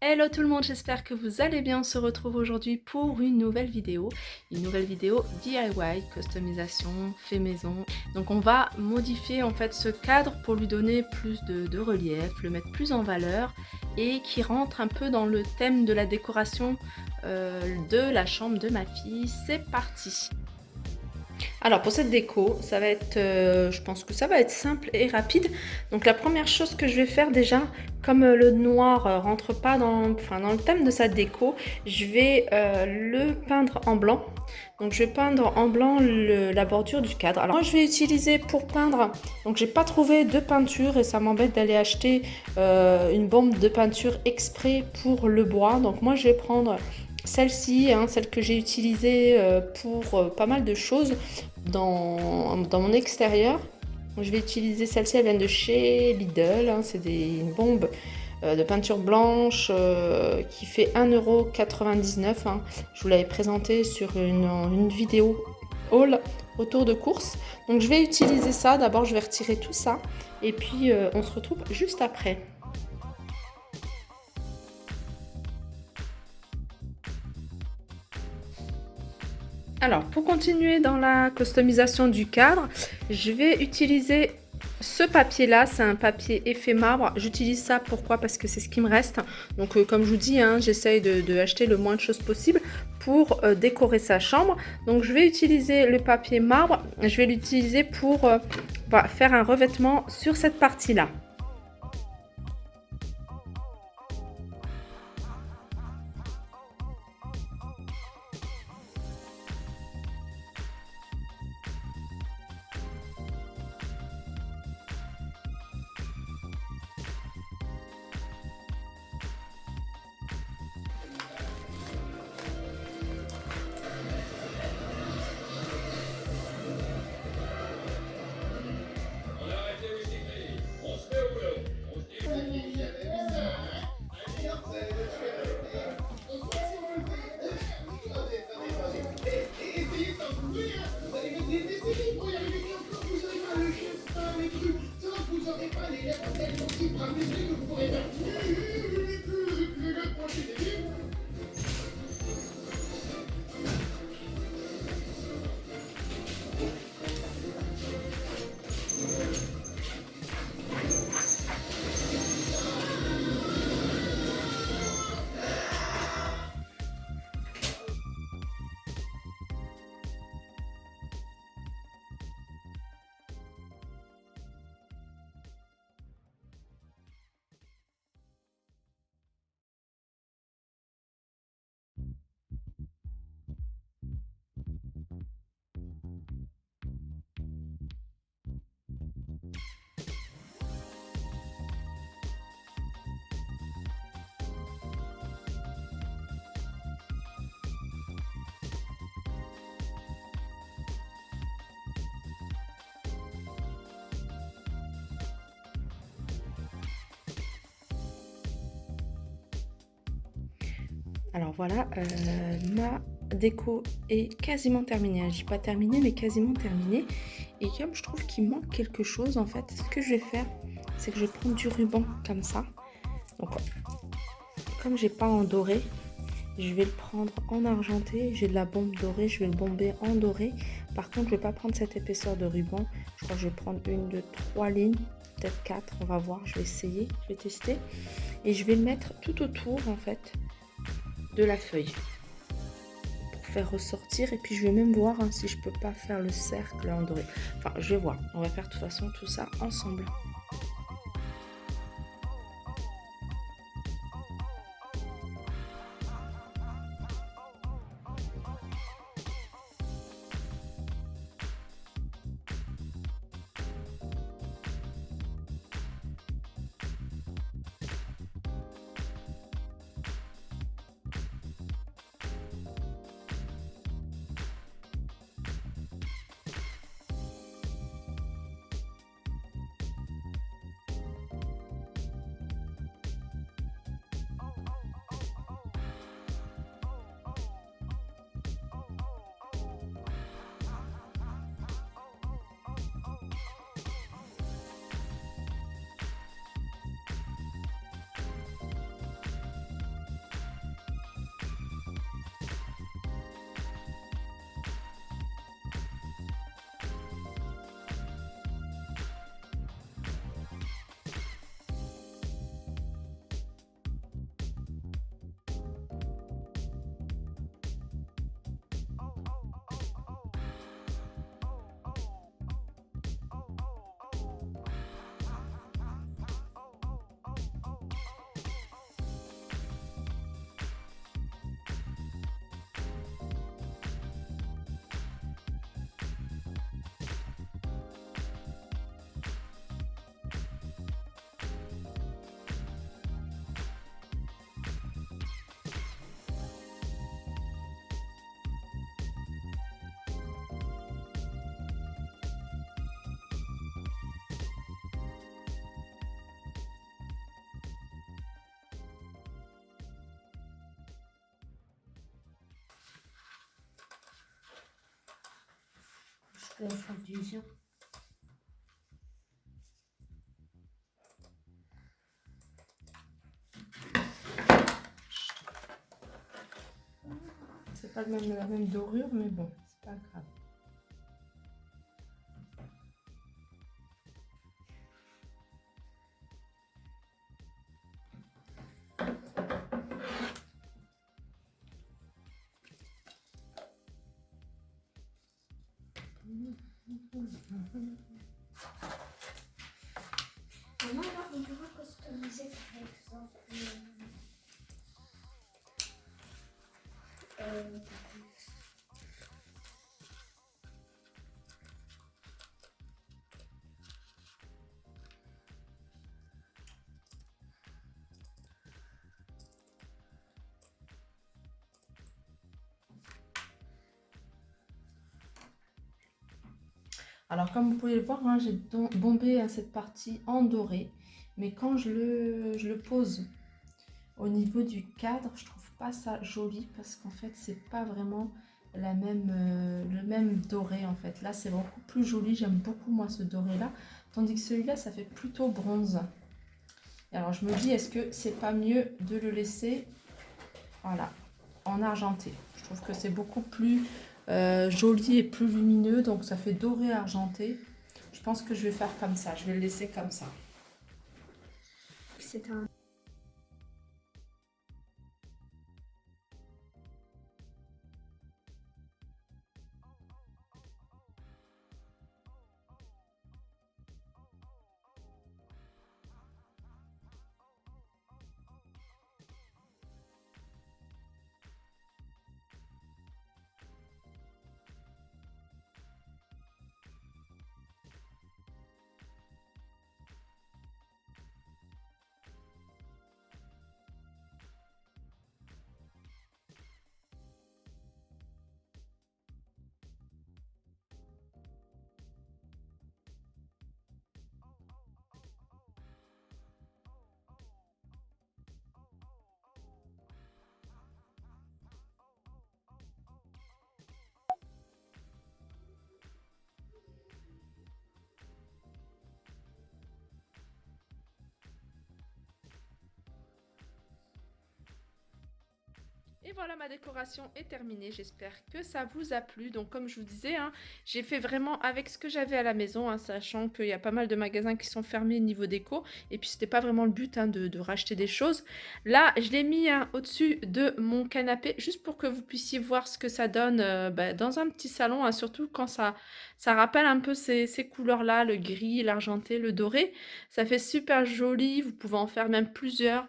Hello tout le monde, j'espère que vous allez bien. On se retrouve aujourd'hui pour une nouvelle vidéo DIY, customisation, fait maison. Donc on va modifier en fait ce cadre pour lui donner plus de relief, le mettre plus en valeur et qui rentre un peu dans le thème de la décoration de la chambre de ma fille. C'est parti! Alors pour cette déco, ça va être, je pense que ça va être simple et rapide. Donc la première chose que je vais faire déjà, comme le noir rentre pas dans le thème de sa déco, je vais le peindre en blanc. Donc je vais peindre en blanc la bordure du cadre. Alors moi je vais utiliser pour peindre, donc j'ai pas trouvé de peinture et ça m'embête d'aller acheter une bombe de peinture exprès pour le bois. Donc moi je vais prendre celle-ci, celle que j'ai utilisée pour pas mal de choses dans mon extérieur. Je vais utiliser celle-ci, elle vient de chez Lidl, c'est une bombe de peinture blanche qui fait 1,99 €. Je vous l'avais présenté sur une vidéo haul autour de course. Donc je vais utiliser ça, d'abord je vais retirer tout ça et puis on se retrouve juste après. Alors, pour continuer dans la customisation du cadre, je vais utiliser ce papier-là. C'est un papier effet marbre. J'utilise ça, pourquoi? Parce que c'est ce qui me reste. Donc, comme je vous dis, j'essaye de acheter le moins de choses possible pour décorer sa chambre. Donc, je vais utiliser le papier marbre. Je vais l'utiliser pour faire un revêtement sur cette partie-là. Alors voilà, ma déco est quasiment terminée. Je dis pas terminée, mais quasiment terminée. Et comme je trouve qu'il manque quelque chose, en fait, ce que je vais faire, c'est que je vais prendre du ruban comme ça. Donc, comme j'ai pas en doré, je vais le prendre en argenté. J'ai de la bombe dorée, je vais le bomber en doré. Par contre, je vais pas prendre cette épaisseur de ruban. Je crois que je vais prendre une, deux, trois lignes, peut-être quatre. On va voir, je vais essayer, je vais tester. Et je vais le mettre tout autour, en fait, de la feuille pour faire ressortir. Et puis je vais même voir si je peux pas faire le cercle en doré. Enfin, je vais voir. On va faire de toute façon tout ça ensemble. peux faire plusieurs. C'est pas la même dorure, mais bon, c'est pas grave. Maman, là, on pourra customiser par exemple. Euh, Alors comme vous pouvez le voir, hein, j'ai bombé cette partie en doré, mais quand je le pose au niveau du cadre, je trouve pas ça joli parce qu'en fait c'est pas vraiment le même doré en fait. Là c'est beaucoup plus joli, j'aime beaucoup moi ce doré là, tandis que celui-là ça fait plutôt bronze. Et alors je me dis, est-ce que c'est pas mieux de le laisser, voilà, en argenté? Je trouve que c'est beaucoup plus joli et plus lumineux, donc ça fait doré argenté. Je pense que je vais faire comme ça, je vais le laisser comme ça. c'est un... Et voilà, ma décoration est terminée, j'espère que ça vous a plu. Donc comme je vous disais, hein, j'ai fait vraiment avec ce que j'avais à la maison, hein, sachant qu'il y a pas mal de magasins qui sont fermés niveau déco. Et puis c'était pas vraiment le but, hein, de racheter des choses. Là, je l'ai mis, hein, au-dessus de mon canapé, juste pour que vous puissiez voir ce que ça donne dans un petit salon, hein, surtout quand ça rappelle un peu ces couleurs-là, le gris, l'argenté, le doré. Ça fait super joli, vous pouvez en faire même plusieurs.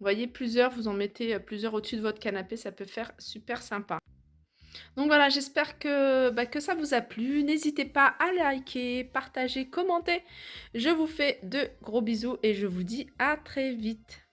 Vous voyez, plusieurs, vous en mettez plusieurs au-dessus de votre canapé, ça peut faire super sympa. Donc voilà, j'espère que ça vous a plu. N'hésitez pas à liker, partager, commenter. Je vous fais de gros bisous et je vous dis à très vite.